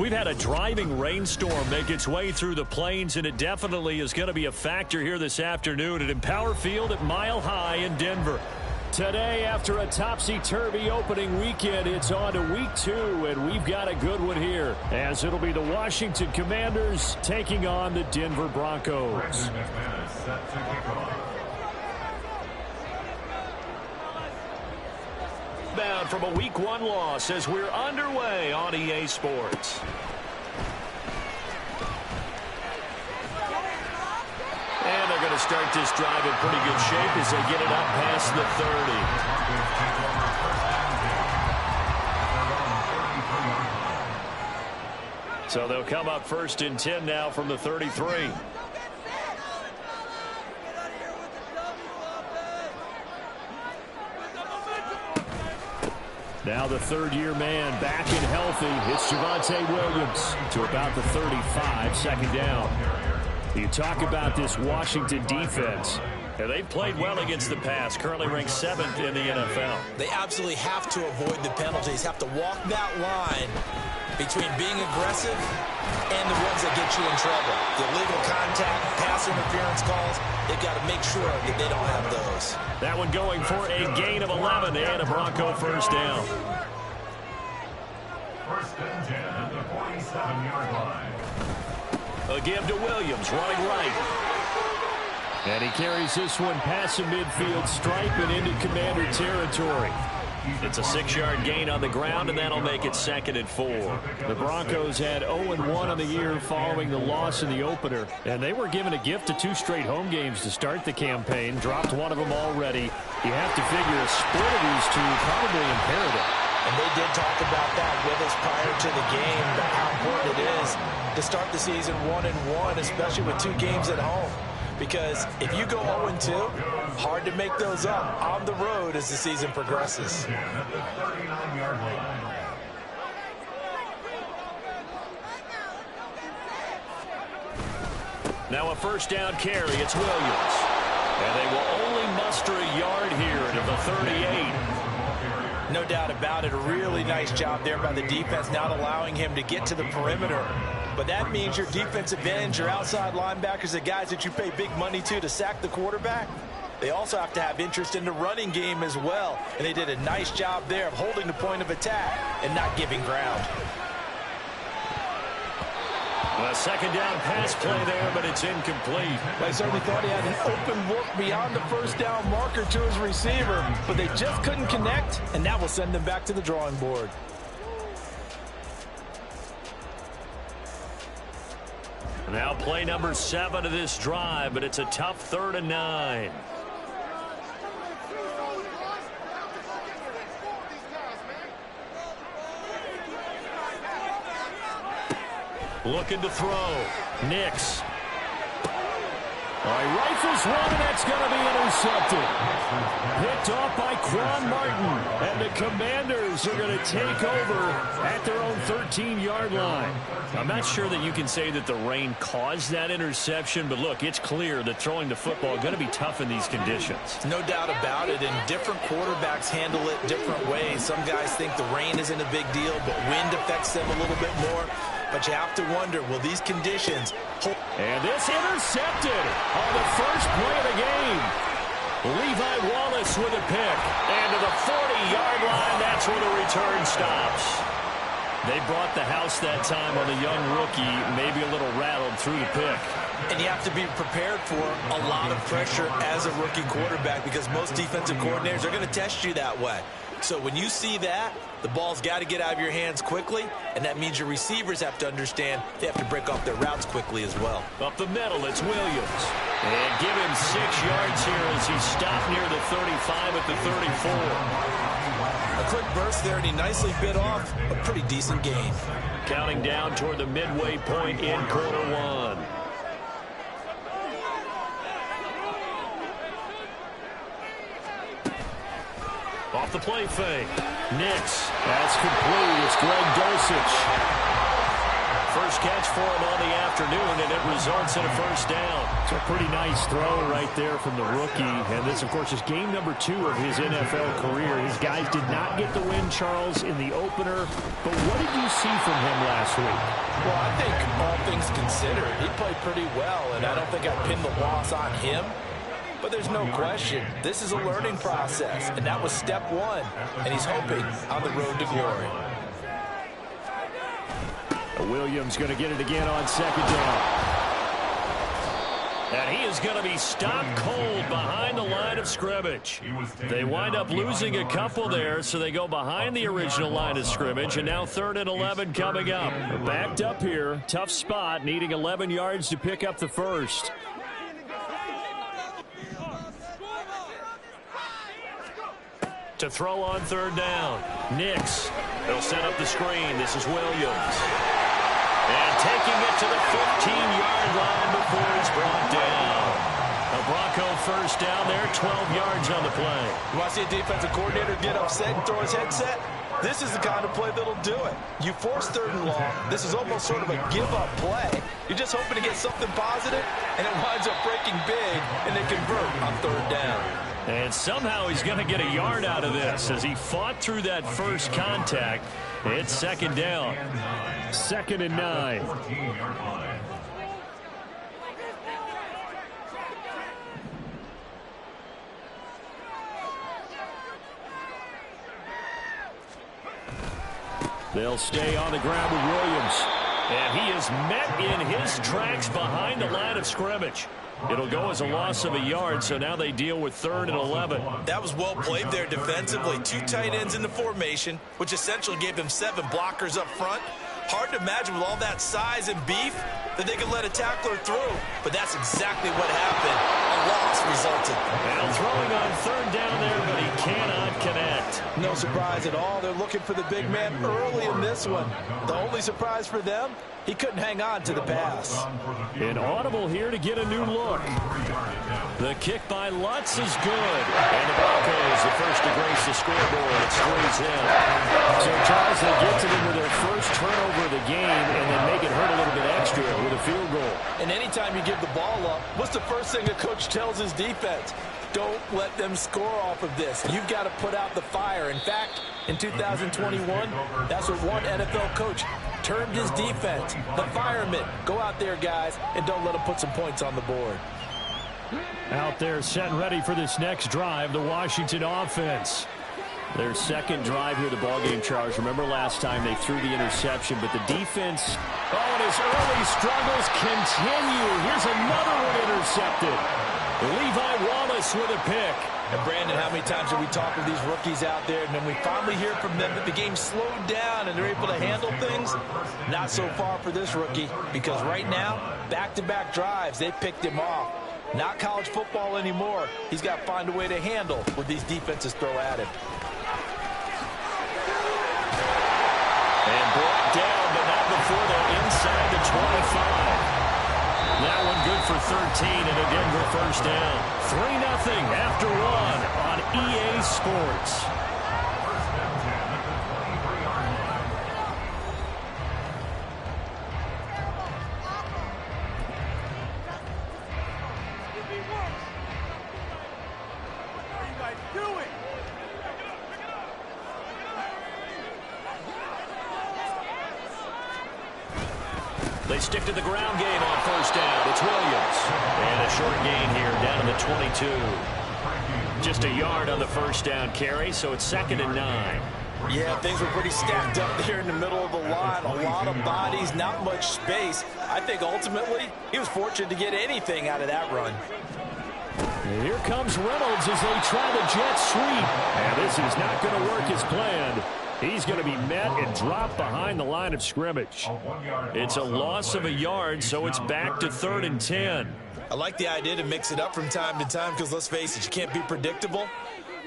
We've had a driving rainstorm make its way through the plains, and it definitely is going to be a factor here this afternoon at Empower Field at Mile High in Denver. Today, after a topsy-turvy opening weekend, it's on to week 2, and we've got a good one here, as it'll be the Washington Commanders taking on the Denver Broncos. Bound from a week 1 loss as we're underway on EA Sports. And they're going to start this drive in pretty good shape as they get it up past the 30. So they'll come up 1st and 10 now from the 33. Now the third-year man back and healthy. It's Javonte Williams to about the 35, 2nd down. You talk about this Washington defense. And they've played well against the pass, currently ranked 7th in the NFL. They absolutely have to avoid the penalties, have to walk that line between being aggressive and the ones that get you in trouble. The illegal contact, pass interference calls, they've got to make sure that they don't have those. That one going for a gain of 11 and a Bronco 1st down. 1st and 10 at the 47-yard line. A give to Williams, running right. And he carries this one past the midfield stripe and into Commander territory. It's a 6-yard gain on the ground, and that'll make it 2nd and 4. The Broncos had 0-1 on the year following the loss in the opener, and they were given a gift of 2 straight home games to start the campaign. Dropped one of them already. You have to figure a split of these 2 probably imperative. And they did talk about that with us prior to the game, about how important it is to start the season 1-1, especially with 2 games at home. Because if you go 0-2, hard to make those up on the road as the season progresses. Now a 1st down carry. It's Williams. And they will only muster a yard here to the 38. No doubt about it. A really nice job there by the defense, not allowing him to get to the perimeter. But that means your defensive ends, your outside linebackers, the guys that you pay big money to sack the quarterback, they also have to have interest in the running game as well. And they did a nice job there of holding the point of attack and not giving ground. A 2nd down pass play there, but it's incomplete. I certainly thought he had an open look beyond the 1st down marker to his receiver, but they just couldn't connect, and that will send them back to the drawing board. Now play number 7 of this drive, but it's a tough 3rd and 9. Looking to throw. Nix. All right, rifles one, and that's going to be intercepted. Picked off by Quan Martin. And the Commanders are going to take over at their own 13-yard line. I'm not sure that you can say that the rain caused that interception, but look, it's clear that throwing the football is going to be tough in these conditions. No doubt about it, and different quarterbacks handle it different ways. Some guys think the rain isn't a big deal, but wind affects them a little bit more. But you have to wonder, will these conditions hold? And this intercepted on the first play of the game. Levi Wallace with a pick. And to the 40-yard line, that's where the return stops. They brought the house that time on the young rookie, maybe a little rattled through the pick. And you have to be prepared for a lot of pressure as a rookie quarterback because most defensive coordinators are going to test you that way. So when you see that, the ball's got to get out of your hands quickly, and that means your receivers have to understand they have to break off their routes quickly as well. Up the middle, it's Williams. And give him 6 yards here as he stopped near the 35 at the 34. A quick burst there, and he nicely bit off a pretty decent gain. Counting down toward the midway point in quarter 1. Off the play fake. Nix. That's complete. It's Greg Dulcich. first catch for him on the afternoon, and it results in a first down. It's a pretty nice throw right there from the rookie. And this, of course, is game number 2 of his NFL career. His guys did not get the win, Charles, in the opener. But what did you see from him last week? Well, I think all things considered, he played pretty well, and I don't think I pinned the loss on him. But there's no question, this is a learning process, and that was step 1, and he's hoping on the road to glory. Williams going to get it again on second down. And he is going to be stopped cold behind the line of scrimmage. They wind up losing a couple there, so they go behind the original line of scrimmage, and now 3rd and 11 coming up. They're backed up here. Tough spot, needing 11 yards to pick up the first. To throw on 3rd down. Nix. They'll set up the screen. This is Williams. And taking it to the 15-yard line before he's brought down. A Bronco first down there, 12 yards on the play. You want to see a defensive coordinator get upset and throw his headset? This is the kind of play that'll do it. You force 3rd and long. This is almost sort of a give-up play. You're just hoping to get something positive, and it winds up breaking big, and they convert on 3rd down. And somehow he's going to get a yard out of this as he fought through that first contact. It's 2nd down. 2nd and 9. They'll stay on the ground with Williams. And he is met in his tracks behind the line of scrimmage. It'll go as a loss of a yard, so now they deal with 3rd and 11. That was well played there defensively. 2 tight ends in the formation, which essentially gave them 7 blockers up front. Hard to imagine with all that size and beef that they could let a tackler through, but that's exactly what happened. A loss resulted. And throwing on 3rd down there, but he cannot connect. No surprise at all. They're looking for the big man early in this one. The only surprise for them, he couldn't hang on to the pass. An audible here to get a new look. The kick by Lutz is good. And the Broncos, the first to grace the scoreboard. It's 3-10. So, Charles, they get to them with their first turnover of the game and then make it hurt a little bit extra with a field goal. And anytime you give the ball up, what's the first thing a coach tells his defense? Don't let them score off of this. You've got to put out the fire. In fact, in 2021, that's what one NFL coach termed his defense. The firemen. Go out there, guys, and don't let them put some points on the board. Out there set and ready for this next drive, the Washington offense. Their second drive here, the ballgame, Charles. Remember last time they threw the interception, but the defense, and his early struggles continue. Here's another one intercepted. Levi Wallace with a pick. And Brandon, how many times have we talked with these rookies out there, and then we finally hear from them that the game slowed down and they're able to handle things? Not so far for this rookie, because right now, back-to-back drives, they picked him off. Not college football anymore. He's got to find a way to handle what these defenses throw at him. And brought down, but not before they're inside the 25. That one good for 13 and a Denver first down. 3-0 after 1 on EA Sports. They stick to the ground game on first down. It's Williams. And a short gain here down to the 22. Just a yard on the first down carry, so it's 2nd and 9. Yeah, things were pretty stacked up there in the middle of the line. A lot of bodies, not much space. I think ultimately he was fortunate to get anything out of that run. And here comes Reynolds as they try the jet sweep. And this is not going to work as planned. He's going to be met and dropped behind the line of scrimmage. It's a loss of a yard, so it's back to 3rd and 10. I like the idea to mix it up from time to time because, let's face it, you can't be predictable.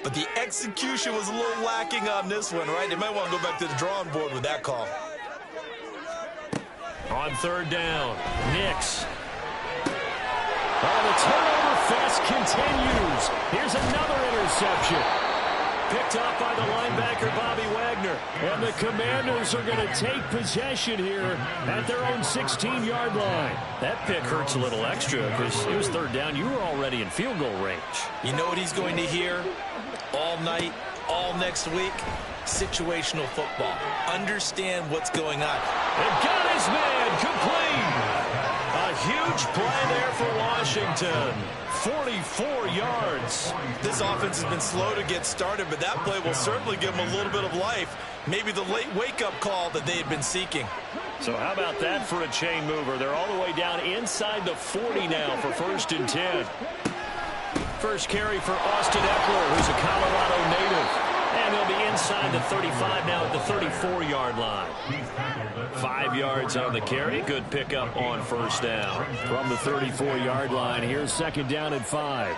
But the execution was a little lacking on this one, right? They might want to go back to the drawing board with that call. On 3rd down, Nix. Oh, the turnover fest continues. Here's another interception. picked off by the linebacker, Bobby Wagner. And the Commanders are going to take possession here at their own 16-yard line. That pick hurts a little extra because it was third down. You were already in field goal range. You know what he's going to hear all night, all next week? Situational football. Understand what's going on. And got his man complete. A huge play there for Washington. 44 yards. This offense has been slow to get started, but that play will certainly give them a little bit of life. Maybe the late wake-up call that they had been seeking. So how about that for a chain mover? They're all the way down inside the 40 now for 1st and 10. First carry for Austin Eckler, who's a Colorado native. And they'll be inside the 35 now at the 34-yard line. 5 yards on the carry. Good pickup on 1st down. From the 34-yard line, here's 2nd down and 5.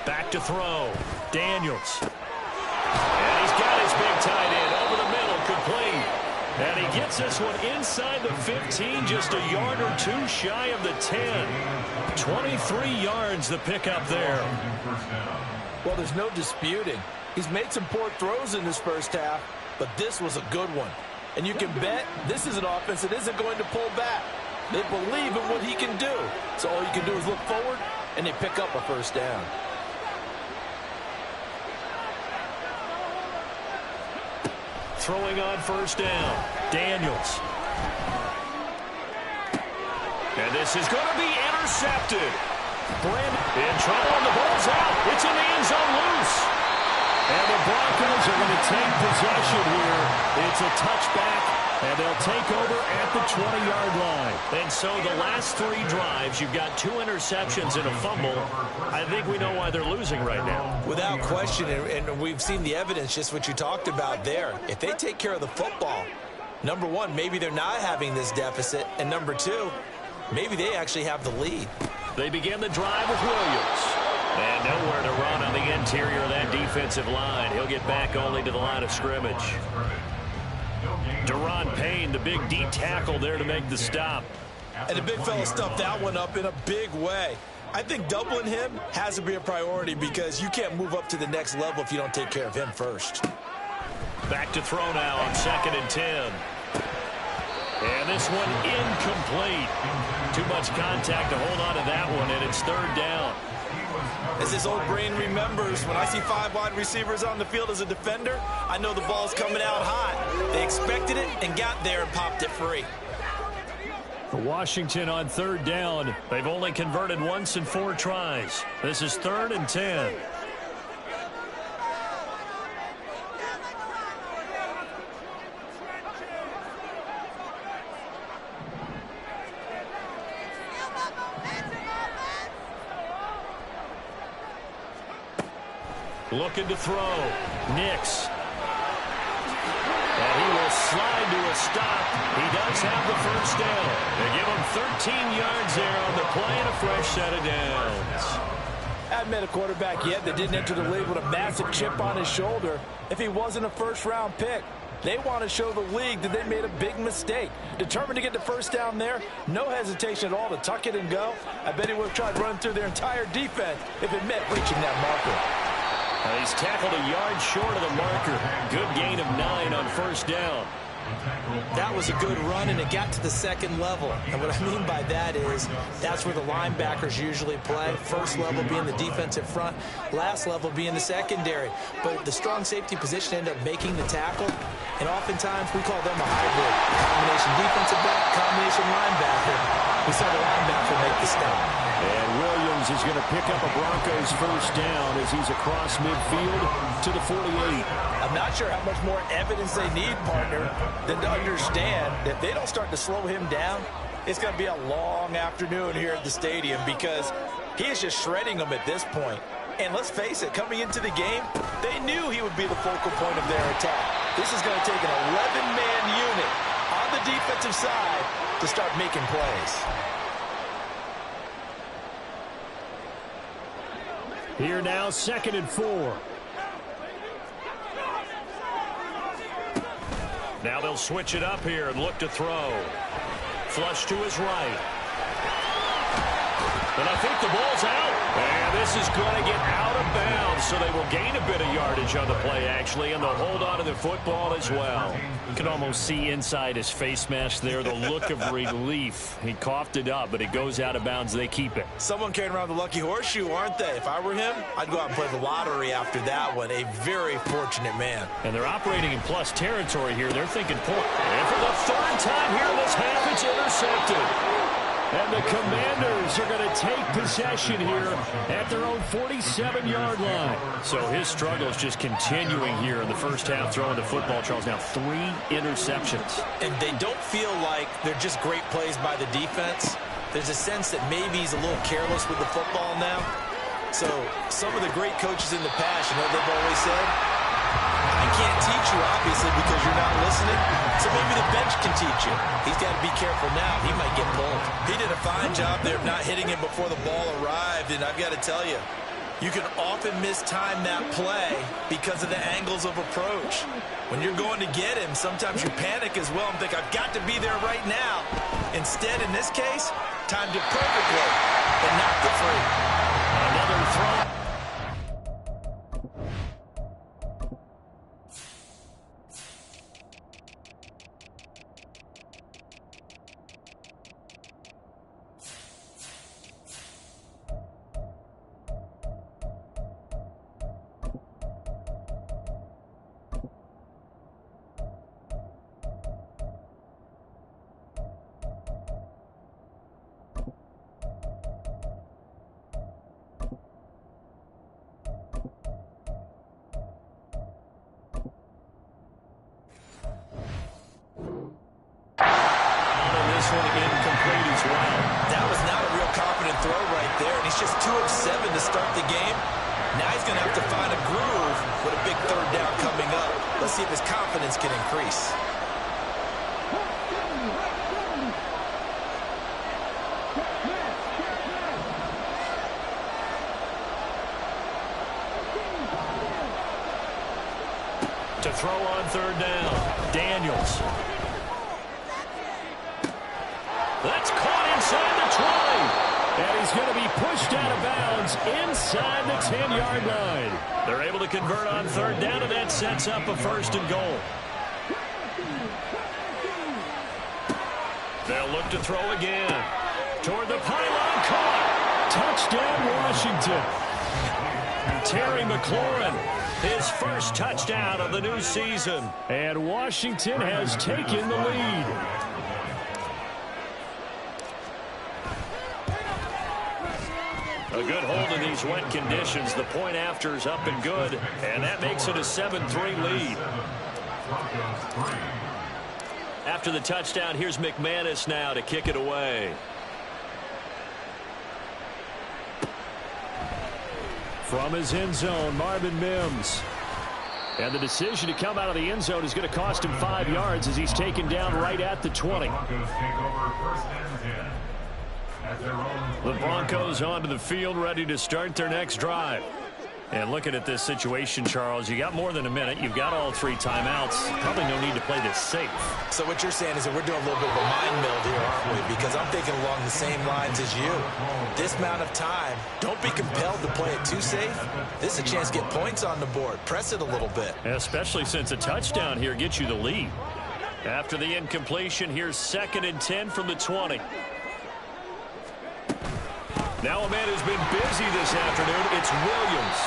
Back to throw. Daniels. And he's got his big tight end over the middle, complete. And he gets this one inside the 15, just a yard or two shy of the 10. 23 yards the pickup there. Well, there's no disputing. He's made some poor throws in this first half, but this was a good one. And you can bet this is an offense that isn't going to pull back. They believe in what he can do. So all you can do is look forward, and they pick up a 1st down. Throwing on 1st down, Daniels. And this is going to be intercepted. Brandon in trouble, and the ball's out. It's in the end zone loose. And the Broncos are going to take possession here. It's a touchback, and they'll take over at the 20-yard line. And so the last 3 drives, you've got 2 interceptions and a fumble. I think we know why they're losing right now. Without question, and we've seen the evidence, just what you talked about there. If they take care of the football, number one, maybe they're not having this deficit, and number 2, maybe they actually have the lead. They begin the drive with Williams. And nowhere to run on the interior of that defensive line. He'll get back only to the line of scrimmage. Deron Payne, the big D tackle there to make the stop. And the big fella stuffed that one up in a big way. I think doubling him has to be a priority because you can't move up to the next level if you don't take care of him first. Back to throw now on 2nd and 10. And this one incomplete. Too much contact to hold on to that one, and it's 3rd down. As his old brain remembers, when I see 5 wide receivers on the field as a defender, I know the ball's coming out hot. They expected it and got there and popped it free. For Washington on 3rd down, they've only converted once in 4 tries. This is 3rd and 10. Looking to throw. Nix. And he will slide to a stop. He does have the 1st down. They give him 13 yards there on the play and a fresh set of downs. I haven't met a quarterback yet that didn't enter the league with a massive chip on his shoulder if he wasn't a 1st-round pick. They want to show the league that they made a big mistake. Determined to get the 1st down there, no hesitation at all to tuck it and go. I bet he would have tried running through their entire defense if it meant reaching that marker. He's tackled a yard short of the marker. Good gain of 9 on 1st down. That was a good run, and it got to the 2nd level. And what I mean by that is that's where the linebackers usually play. 1st level being the defensive front, last level being the secondary. But the strong safety position ended up making the tackle, and oftentimes we call them a hybrid. Combination defensive back, combination linebacker. We saw the linebacker make the stop. And Williams is going to pick up a Broncos 1st down as he's across midfield to the 48. I'm not sure how much more evidence they need, partner, than to understand that if they don't start to slow him down, it's going to be a long afternoon here at the stadium because he is just shredding them at this point. And let's face it, coming into the game, they knew he would be the focal point of their attack. This is going to take an 11-man unit on the defensive side to start making plays. Here now, 2nd and 4. Now they'll switch it up here and look to throw. Flush to his right. And I think the ball's out. And this is going to get out of bounds, so they will gain a bit of yardage on the play, actually, and they'll hold on to the football as well. You can almost see inside his face mask there the look of relief. He coughed it up, but it goes out of bounds. They keep it. Someone carrying around the lucky horseshoe, aren't they? If I were him, I'd go out and play the lottery after that one. A very fortunate man. And they're operating in plus territory here. They're thinking point. And for the third time here in this half, it's intercepted. And the Commanders are going to take possession here at their own 47-yard line. So his struggle is just continuing here in the first half, throwing the football, Charles. Now 3 interceptions. And they don't feel like they're just great plays by the defense. There's a sense that maybe he's a little careless with the football now. So some of the great coaches in the past, you know what they've always said? I can't teach you, obviously, because you're not listening. So maybe the bench can teach you. He's got to be careful now. He might get pulled. He did a fine job there of not hitting him before the ball arrived. And I've got to tell you, you can often mistime that play because of the angles of approach. When you're going to get him, sometimes you panic as well and think, I've got to be there right now. Instead, in this case, timed it perfectly and knocked it free. Another throw. Incomplete as well. That was not a real confident throw right there, and he's just 2 of 7 to start the game. Now he's going to have to find a groove with a big third down coming up. Let's see if his confidence can increase. To throw on third down, Daniels. That's caught inside the 20. And he's going to be pushed out of bounds inside the 10-yard line. They're able to convert on third down, and that sets up a 1st and goal. They'll look to throw again. Toward the pylon, caught. Touchdown, Washington. Terry McLaurin, his first touchdown of the new season. And Washington has taken the lead. A good hold in these wet conditions. The point after is up and good, and that makes it a 7-3 lead. After the touchdown, here's McManus now to kick it away. From his end zone, Marvin Mims. And the decision to come out of the end zone is going to cost him 5 yards as he's taken down right at the 20. The Broncos onto the field, ready to start their next drive. And looking at this situation, Charles, you got more than a minute. You've got all 3 timeouts. Probably no need to play this safe. So what you're saying is that we're doing a little bit of a mind meld here, aren't we? Because I'm thinking along the same lines as you. This amount of time, don't be compelled to play it too safe. This is a chance to get points on the board. Press it a little bit. Especially since a touchdown here gets you the lead. After the incompletion, here's 2nd and 10 from the 20. Now a man who's been busy this afternoon, it's Williams.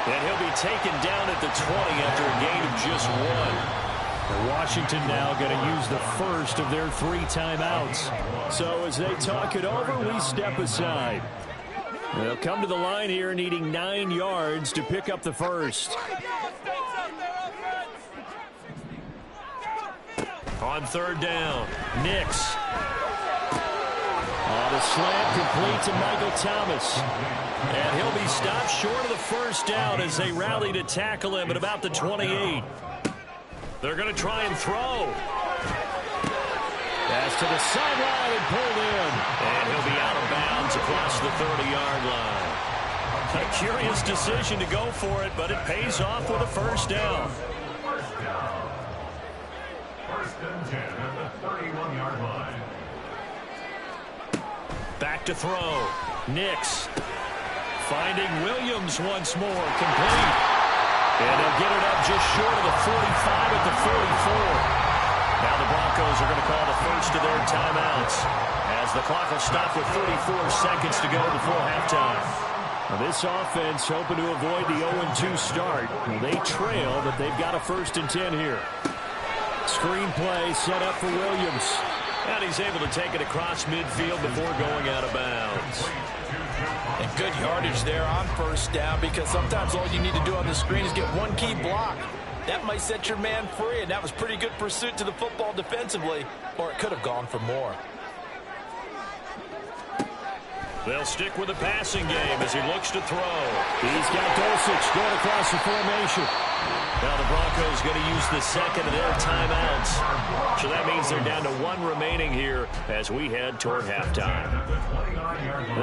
And he'll be taken down at the 20 after a gain of just 1. Washington now going to use the first of their 3 timeouts. So as they talk it over, we step aside. They'll come to the line here needing 9 yards to pick up the first. On third down, Nix. On a slant complete to Michael Thomas. And he'll be stopped short of the first down as they rally to tackle him at about the 28. They're going to try and throw. Pass to the sideline and pulled in. And he'll be out of bounds across the 30-yard line. A curious decision to go for it, but it pays off with a first down. First and 10 at the 31-yard line. Back to throw. Nix finding Williams once more, complete. And they'll get it up just short of the 45 at the 44. Now the Broncos are going to call the first of their timeouts as the clock will stop with 34 seconds to go before halftime. Now this offense hoping to avoid the 0-2 start. They trail, but they've got a 1st and 10 here. Screen play set up for Williams. And he's able to take it across midfield before going out of bounds. And good yardage there on 1st down, because sometimes all you need to do on the screen is get one key block. That might set your man free, and that was pretty good pursuit to the football defensively, or it could have gone for more. They'll stick with the passing game as he looks to throw. He's got Dulcich going across the formation. Now the Broncos going to use the second of their timeouts. So that means they're down to 1 remaining here as we head toward halftime.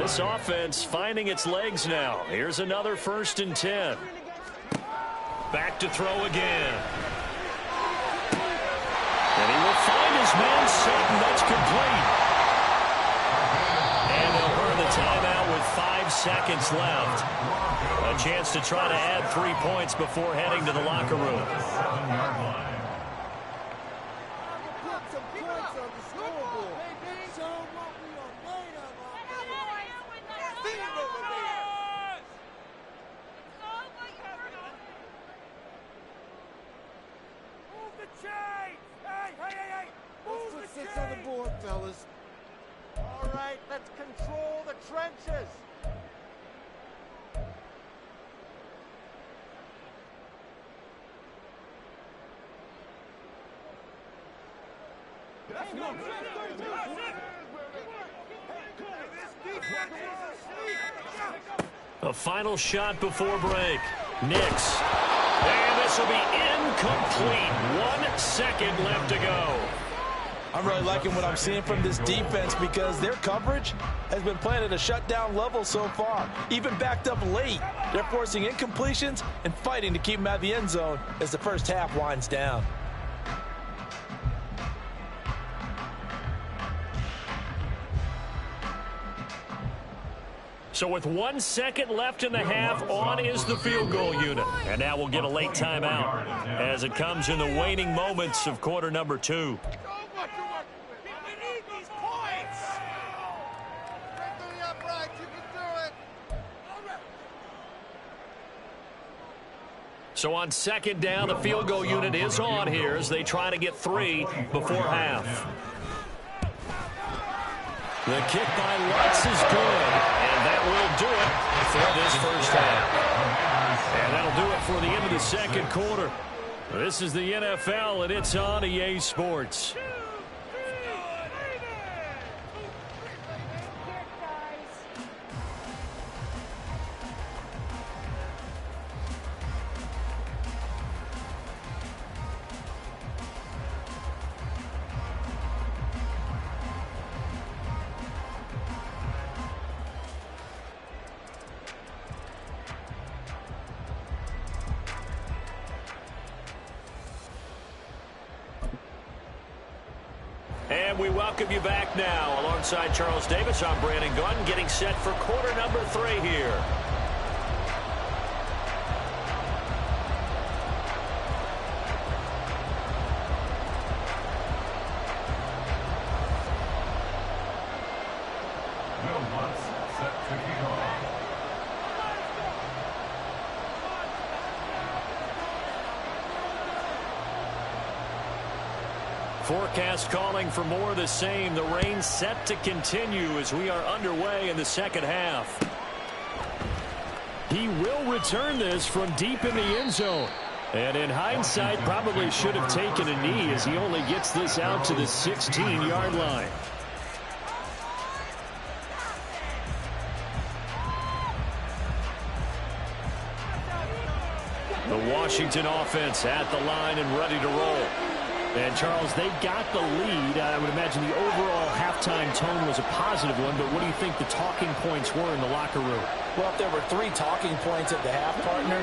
This offense finding its legs now. Here's another 1st and 10. Back to throw again. And he will find his man Sutton. That's complete. And they'll burn the timeout with 5 seconds left. A chance to try to add 3 points before heading to the locker room. Six on the board, fellas. All right, let's control the trenches. A final shot before break. Nix. And this will be incomplete. 1 second left to go. I'm really liking what I'm seeing from this defense, because their coverage has been playing at a shutdown level so far. Even backed up late, they're forcing incompletions and fighting to keep them out of the end zone as the first half winds down. So with 1 second left in the half, on is the field goal unit. And now we'll get a late timeout as it comes in the waning moments of quarter number 2. So on 2nd down, the field goal unit is on here as they try to get 3 before half. The kick by Lutz is good, and that will do it for this first half. And that'll do it for the end of the 2nd quarter. This is the NFL, and it's on EA Sports. And we welcome you back now. Alongside Charles Davis, I'm Brandon Gunn, getting set for quarter number 3 here. Set to kick off. Forecast calling for more of the same. The rain set to continue as we are underway in the 2nd half. He will return this from deep in the end zone. And in hindsight, probably should have taken a knee as he only gets this out to the 16-yard line. The Washington offense at the line and ready to roll. And, Charles, they've got the lead. I would imagine the overall halftime tone was a positive one, but what do you think the talking points were in the locker room? Well, if there were 3 talking points at the half, partner,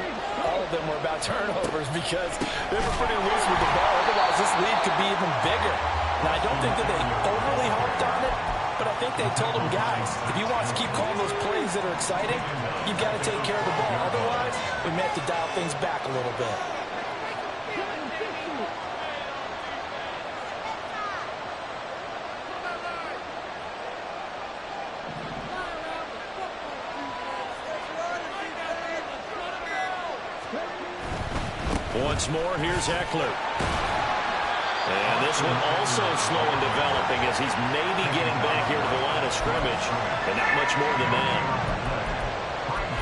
all of them were about turnovers, because they were pretty loose with the ball. Otherwise, this lead could be even bigger. Now, I don't think that they overly harped on it, But I think they told him, guys, if he wants to keep calling those plays that are exciting, you've got to take care of the ball. Otherwise, we may have to dial things back a little bit. Once more, here's Eckler. And this one also slow in developing as he's maybe getting back here to the line of scrimmage, but not much more than that.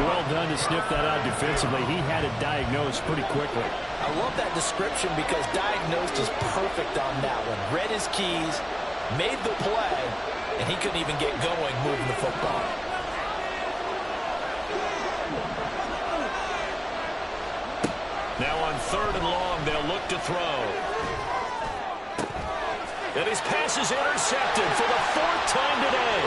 Well done to sniff that out defensively. He had it diagnosed pretty quickly. I love that description because diagnosed is perfect on that one. Read his keys, made the play, and he couldn't even get going moving the football. Now on 3rd and long, they'll look to throw. And his pass is intercepted for the 4th time today.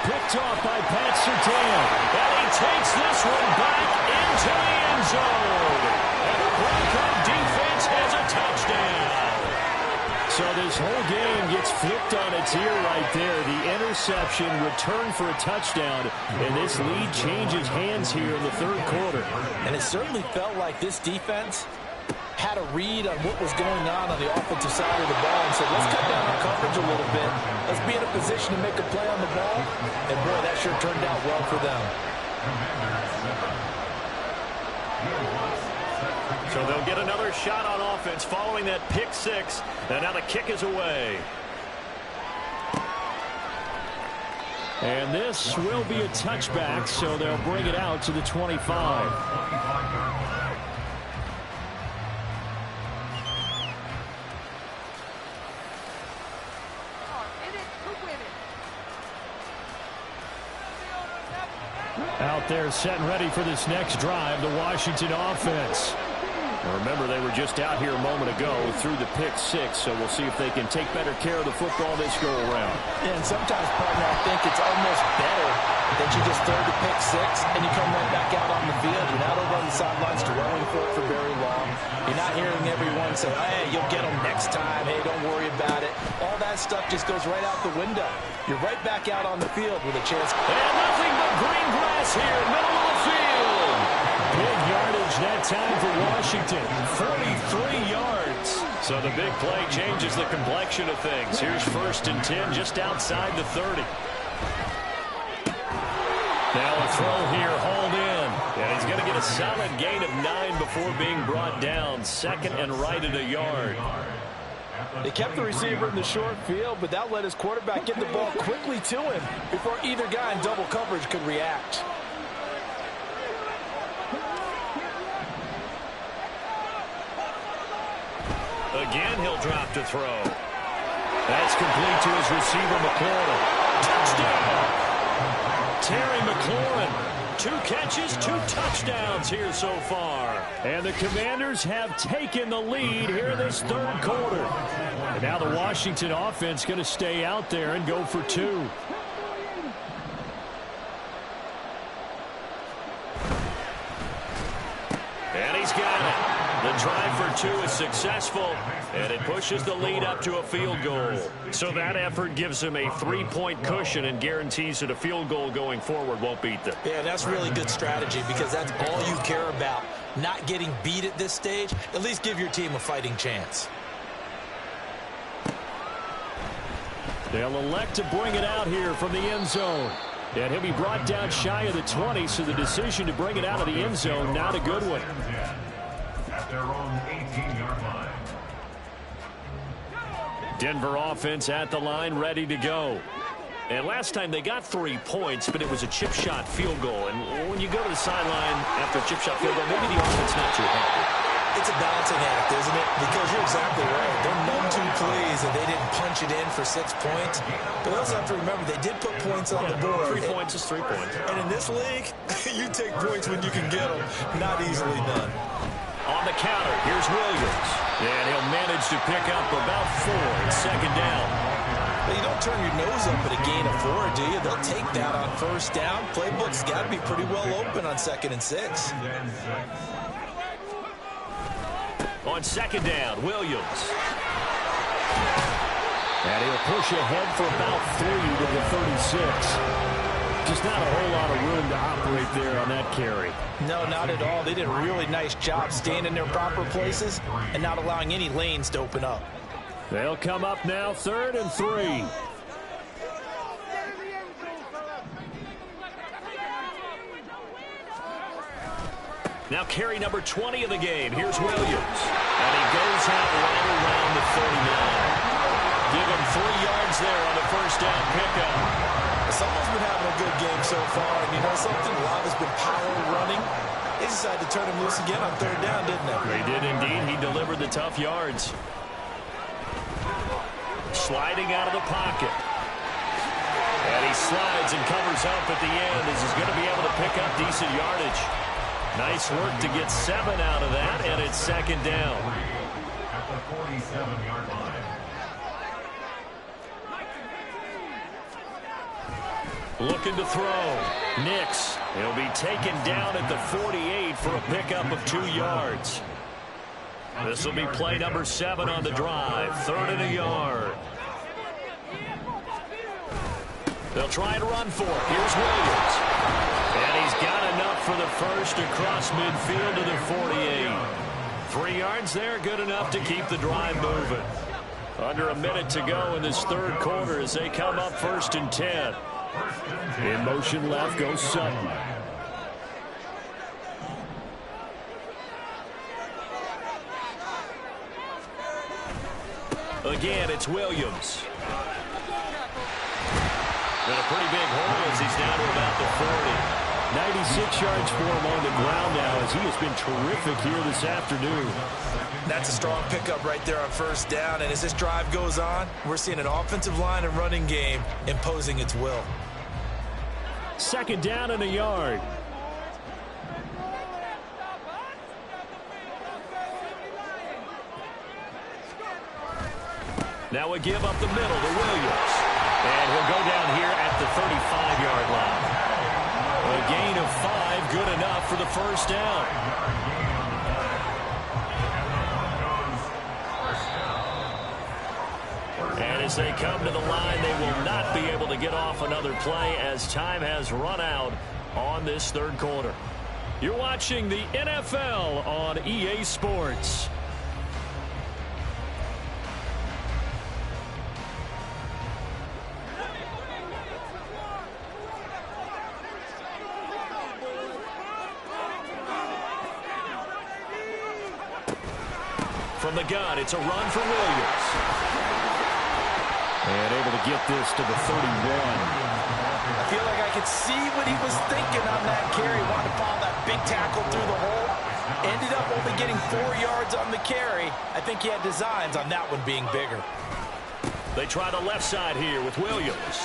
Picked off by Pat Surtain. And he takes this one back into the end zone. And the Bronco defense has a touchdown. So this whole game gets flipped on its ear right there. The interception, return for a touchdown, and this lead changes hands here in the 3rd quarter. And it certainly felt like this defense had a read on what was going on the offensive side of the ball and said, let's cut down our coverage a little bit. Let's be in a position to make a play on the ball. And, boy, that sure turned out well for them. So they'll get another shot on offense following that pick 6. And now the kick is away. And this will be a touchback, so they'll bring it out to the 25. Out there setting ready for this next drive, the Washington offense. Now remember, they were just out here a moment ago through the pick 6, so we'll see if they can take better care of the football this go-around. Yeah, and sometimes, partner, I think it's almost better that you just throw the pick 6 and you come right back out on the field. You're not over on the sidelines dwelling for very long. You're not hearing everyone say, hey, you'll get them next time. Hey, don't worry about it. All that stuff just goes right out the window. You're right back out on the field with a chance. And nothing but green grass here, middle of the field. Big yardage that time for Washington. 43 yards. So the big play changes the complexion of things. Here's 1st and 10 just outside the 30. Now a throw here, hauled in. And he's going to get a solid gain of 9 before being brought down. 2nd and right at a yard. They kept the receiver in the short field, but that let his quarterback get the ball quickly to him before either guy in double coverage could react. Again, he'll drop to throw. That's complete to his receiver, McLaurin. Touchdown! Terry McLaurin. 2 catches, 2 touchdowns here so far. And the Commanders have taken the lead here in this 3rd quarter. And now the Washington offense going to stay out there and go for 2. And he's got it. The drive for 2 is successful, and it pushes the lead up to a field goal. So that effort gives them a 3-point cushion and guarantees that a field goal going forward won't beat them. Yeah, that's really good strategy because that's all you care about. Not getting beat at this stage. At least give your team a fighting chance. They'll elect to bring it out here from the end zone. And he'll be brought down shy of the 20, so the decision to bring it out of the end zone, not a good one. At their own 18-yard line. Denver offense at the line, ready to go. And last time they got 3 points, but it was a chip shot field goal. And when you go to the sideline after a chip shot field goal, maybe the offense not too happy. It's a balancing act, isn't it? Because you're exactly right. They're none too pleased that they didn't punch it in for 6 points. But they also have to remember they did put points on the board. 3 points is 3 points. And in this league, you take points when you can get them. Not easily done. On the counter, here's Williams. And he'll manage to pick up about 4 in 2nd down. Well, you don't turn your nose up at a gain of 4, do you? They'll take that on 1st down. Playbook's got to be pretty well open on 2nd and 6. On 2nd down, Williams. And he'll push ahead for about 3 to the 36. Just not a whole lot of room to operate there on that carry. No, not at all. They did a really nice job staying in their proper places and not allowing any lanes to open up. They'll come up now, 3rd and 3. Now carry number 20 of the game. Here's Williams. And he goes out right around the 39. Give him 3 yards there on the first down pickup. Someone's been having a good game so far. And you know something? A lot has been power running. They decided to turn him loose again on 3rd down, didn't they? They did indeed. He delivered the tough yards. Sliding out of the pocket. And he slides and covers up at the end as he's going to be able to pick up decent yardage. Nice work to get 7 out of that, and it's 2nd down. At the 47-yard line. Looking to throw. Nix. He'll be taken down at the 48 for a pickup of 2 yards. This will be play number 7 on the drive. 3rd and a yard. They'll try to run for it. Here's Williams. And he's got enough for the first across midfield to the 48. 3 yards there, good enough to keep the drive moving. Under a minute to go in this 3rd quarter as they come up 1st and 10. In motion left goes Sutton. Again, it's Williams. Got a pretty big hole as he's down to about the 40. 96 yards for him on the ground now as he has been terrific here this afternoon. That's a strong pickup right there on 1st down. And as this drive goes on, we're seeing an offensive line and running game imposing its will. 2nd down and a yard. Now we give up the middle to Williams. And he'll go down here at the 35-yard line. A gain of 5, good enough for the 1st down. And as they come to the line, they will not be able to get off another play as time has run out on this 3rd quarter. You're watching the NFL on EA Sports. From the gun, it's a run for Williams. And able to get this to the 31. I feel like I could see what he was thinking on that carry. Wanted to follow that big tackle through the hole. Ended up only getting 4 yards on the carry. I think he had designs on that one being bigger. They try the left side here with Williams.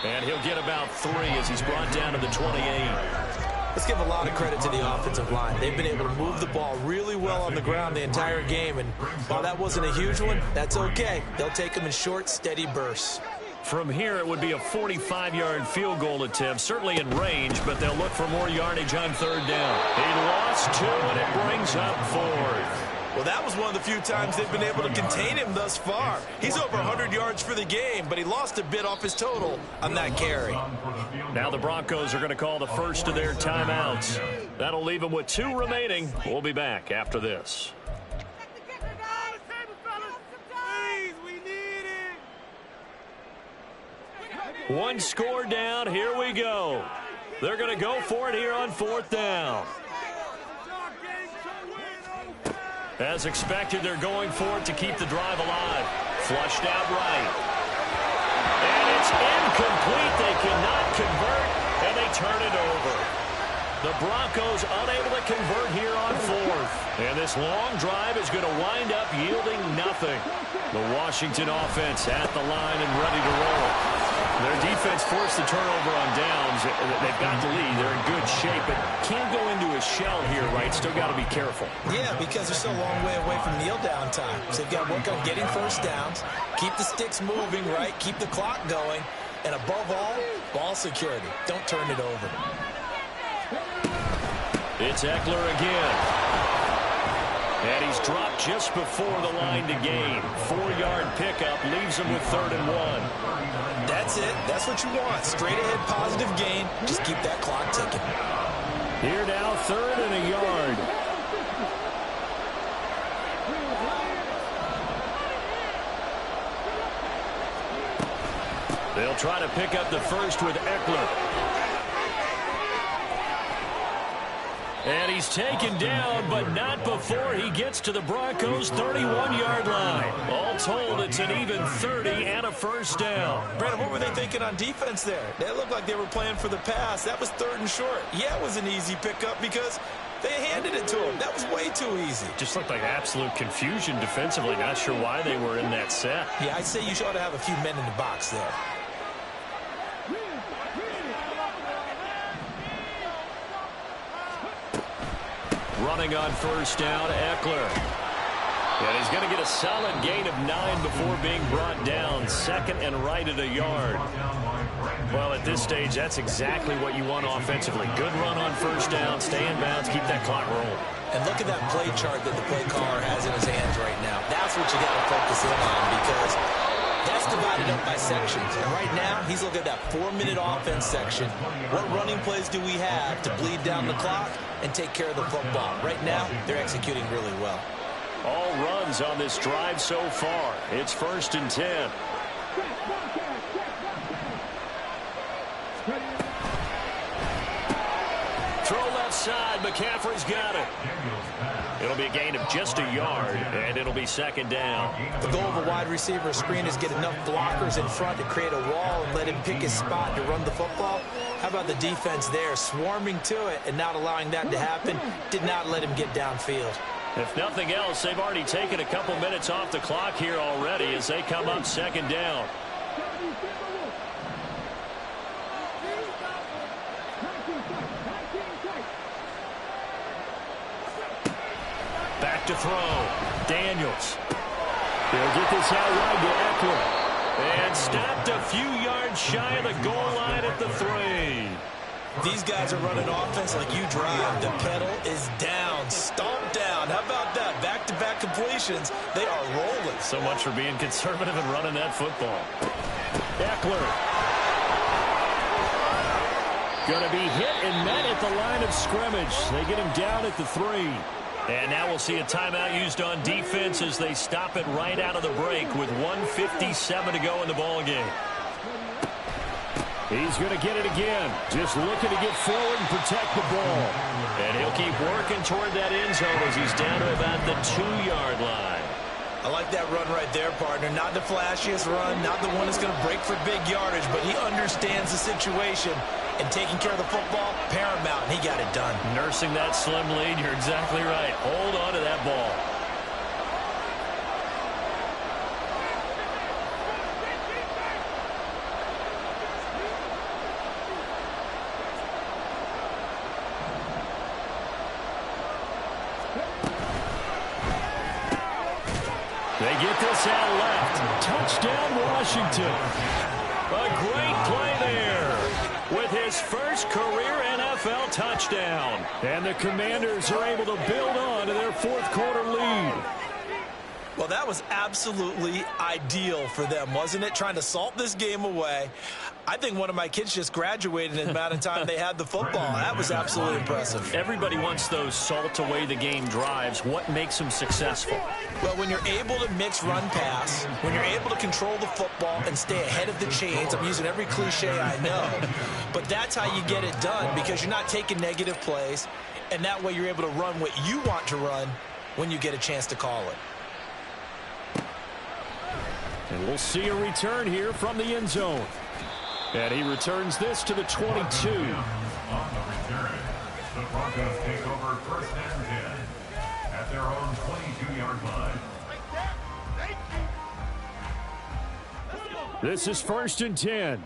And he'll get about 3 as he's brought down to the 28. Let's give a lot of credit to the offensive line. They've been able to move the ball really well on the ground the entire game. And while that wasn't a huge one, that's okay. They'll take them in short, steady bursts. From here, it would be a 45-yard field goal attempt, certainly in range, but they'll look for more yardage on 3rd down. He lost 2, and it brings up 4th. Well, that was one of the few times they've been able to contain him thus far. He's over 100 yards for the game, but he lost a bit off his total on that carry. Now the Broncos are going to call the first of their timeouts. That'll leave them with 2 remaining. We'll be back after this. One score down. Here we go. They're going to go for it here on 4th down. As expected, they're going for it to keep the drive alive. Flushed out right. And it's incomplete. They cannot convert, and they turn it over. The Broncos unable to convert here on 4th. And this long drive is going to wind up yielding nothing. The Washington offense at the line and ready to roll. Their defense forced the turnover on downs. They've got the lead. They're in good shape, but can't go into a shell here, right? Still got to be careful. Yeah, because they're still a long way away from kneel down time. So they've got to work on getting 1st downs, keep the sticks moving, right? Keep the clock going. And above all, ball security. Don't turn it over. It's Eckler again. And he's dropped just before the line to gain. 4-yard pickup leaves him with 3rd and 1. That's it. That's what you want. Straight ahead positive gain. Just keep that clock ticking. Here now, 3rd and a yard. They'll try to pick up the first with Eckler. And he's taken down, but not before he gets to the Broncos' 31-yard line. All told, it's an even 30 and a first down. Brandon, what were they thinking on defense there? They looked like they were playing for the pass. That was 3rd and short. Yeah, it was an easy pickup because they handed it to him. That was way too easy. Just looked like absolute confusion defensively. Not sure why they were in that set. Yeah, I'd say you ought to have a few men in the box there. Running on first down, Eckler. And he's going to get a solid gain of 9 before being brought down. 2nd and right at a yard. Well, at this stage, that's exactly what you want offensively. Good run on first down, stay in bounds, keep that clock rolling. And look at that play chart that the play caller has in his hands right now. That's what you got to focus in on because that's divided up by sections. And right now, he's looking at that 4-minute offense section. What running plays do we have to bleed down the clock and take care of the football? Right now, they're executing really well. All runs on this drive so far. It's 1st and 10. Throw left side. McCaffrey's got it. It'll be a gain of just a yard, and it'll be 2nd down. The goal of a wide receiver screen is get enough blockers in front to create a wall and let him pick his spot to run the football. How about the defense there, swarming to it and not allowing that to happen? Did not let him get downfield. If nothing else, they've already taken a couple minutes off the clock here already as they come up 2nd down. Back to throw. Daniels. He'll get this out wide to Eckler. And stopped a few yards shy of the goal line at the 3. These guys are running offense like you drive. The pedal is down, stomped down. How about that? Back-to-back completions. They are rolling. So much for being conservative and running that football. Eckler. Going to be hit and met at the line of scrimmage. They get him down at the 3. And now we'll see a timeout used on defense as they stop it right out of the break with 1:57 to go in the ballgame. He's going to get it again. Just looking to get forward and protect the ball. And he'll keep working toward that end zone as he's down to about the 2-yard line. I like that run right there, partner. Not the flashiest run, not the one that's going to break for big yardage, but he understands the situation. And taking care of the football, paramount, and he got it done. Nursing that slim lead, you're exactly right. Hold on to that ball. They get this out left. Touchdown, Washington. A great play there with his first career NFL touchdown. And the Commanders are able to build on to their 4th quarter lead. Well, that was absolutely ideal for them, wasn't it? Trying to salt this game away. I think one of my kids just graduated in the amount of time they had the football. That was absolutely impressive. Everybody wants those salt-away-the-game drives. What makes them successful? Well, when you're able to mix run-pass, when you're able to control the football and stay ahead of the chains, I'm using every cliche I know, but that's how you get it done because you're not taking negative plays, and that way you're able to run what you want to run when you get a chance to call it. And we'll see a return here from the end zone. And he returns this to the 22. On the return, the Broncos take over 1st and 10 at their own 22-yard line. This is 1st and 10.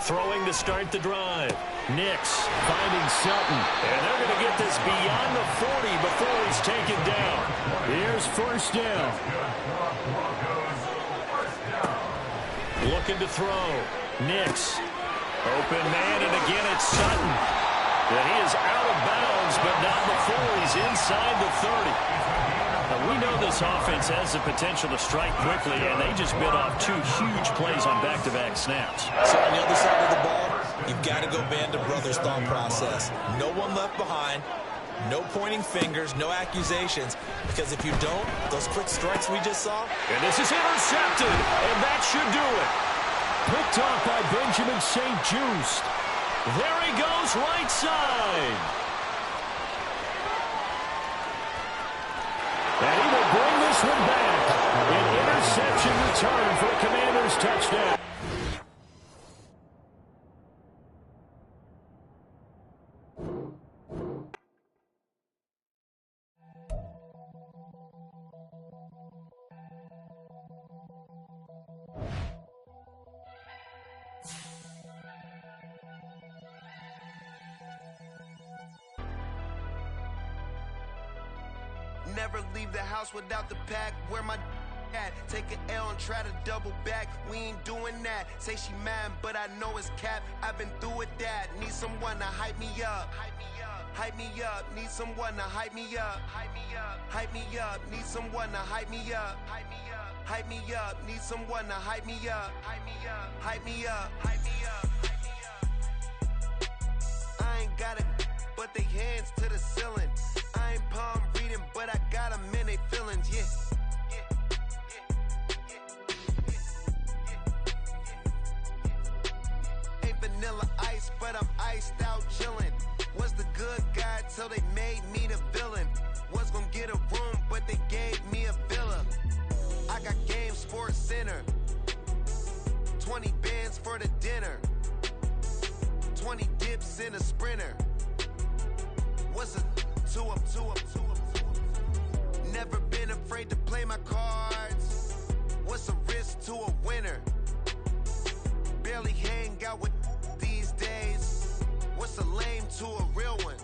Throwing to start the drive. Nix finding Sutton. And they're going to get this beyond the 40 before he's taken down. Here's 1st down. Looking to throw. Nix. Open man, and again it's Sutton. And he is out of bounds, but not before he's inside the 30. Now, we know this offense has the potential to strike quickly, and they just bit off 2 huge plays on back-to-back snaps. So on the other side of the ball, you've got to go Band of Brothers thought process. No one left behind. No pointing fingers, no accusations, because if you don't, those quick strikes we just saw. And this is intercepted, and that should do it. Picked off by Benjamin St. Just. There he goes, right side. And he will bring this one back. An interception return for a Commanders touchdown. Never leave the house without the pack. Where my at? Take an L and try to double back. We ain't doing that. Say she mad, but I know it's cap. I've been through with that. Need someone to hype me up. Hype me up. Need someone to hype me up. Hype me up. Hype me up. Need someone to hype me up. Hype me up. Hype me up. Need someone to hype me up. Hype me up. Hype me up. Hype me up. Hype me up. I ain't got it, but they hands to the ceiling. I ain't palm reading, but I got them in they feelings, yeah. Ain't vanilla ice, but I'm iced out chillin'. Was the good guy till they made me the villain. Was gonna get a room, but they gave me a villa. I got Game Sports Center. 20 bands for the dinner. 20 dips in a sprinter. What's a 2 up, 2 up, 2 up, 2 up? Never been afraid to play my cards. What's a risk to a winner? Barely hang out with these days. What's a lame to a real one?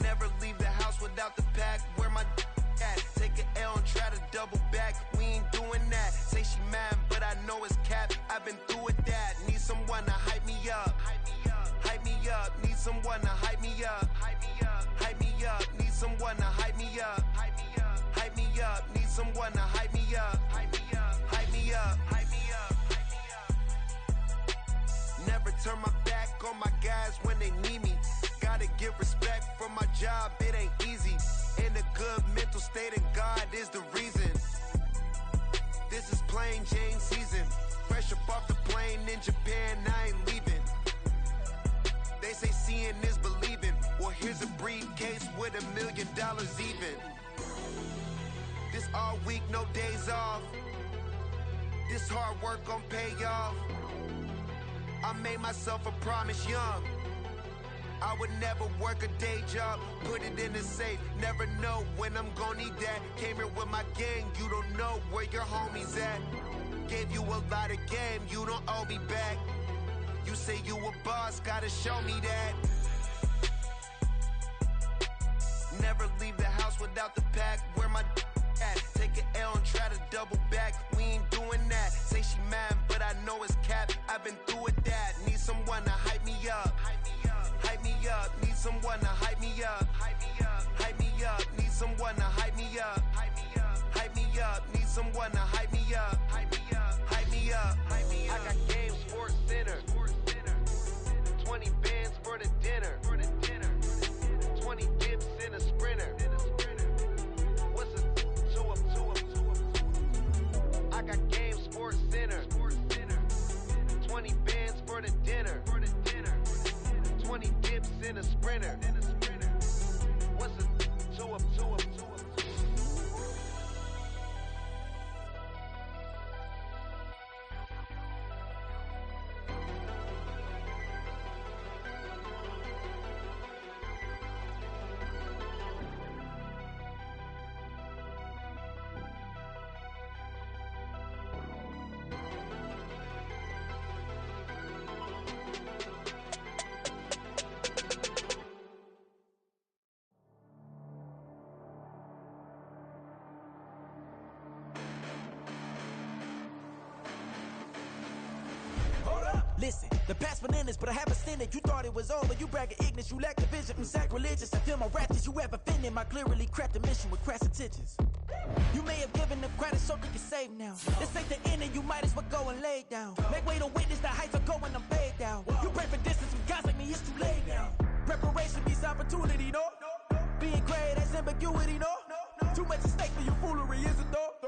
Never leave the house without the pack. Where my at? Take an L and try to double back. We ain't doing that. Say she mad, but I know it's cap. I've been through with that. Need someone to hype me up. Hype me up, need someone to hype me up. Hype me up, hype me up, need someone to hype me up. Hype me up, hype me up, need someone to hype me up. Hype me up, hype me up, hype me up, hype me up. Never turn my back on my guys when they need me. Gotta give respect for my job, it ain't easy. In a good mental state and God is the reason. This is plain Jane season. Fresh up off the plane in Japan, I ain't leaving. They say seeing is believing. Well, here's a briefcase with $1 million even. This all week, no days off. This hard work gon' pay off. I made myself a promise young. I would never work a day job, put it in the safe. Never know when I'm gon' need that. Came here with my gang, you don't know where your homies at. Gave you a lot of game, you don't owe me back. You say you a boss, gotta show me that. Never leave the house without the pack. Where my at? Take an L and try to double back. We ain't doing that. Say she mad, but I know it's cap. I've been through with that. Need someone to hype me up. Hype me up. Need someone to hype me up. Hype me up. Hype me up. Need someone to hype me up. Hype me up. Hype me up. Need someone to hype me up. Hype me up. Hype me up. Hype me up. I got Game Sports Center. 20 bands for the dinner. 20 dips in a sprinter. What's a 2 up, 2 up, 2 up? I got Game Sports Center. 20 bands for the dinner. Listen, the past bananas, but I haven't seen it. You thought it was over, you bragging ignorance, you lack the vision from sacrilegious. I feel my ratchets, you have offended my clearly crafted mission with crass intentions. You may have given them credit so you can save now. This ain't the end and you might as well go and lay down. Make way to witness the heights are going, I'm paid down. You pray for distance with guys like me, it's too late now. Preparation beats opportunity, no? Being great, that's ambiguity, no? Too much at stake for your foolery, is it though?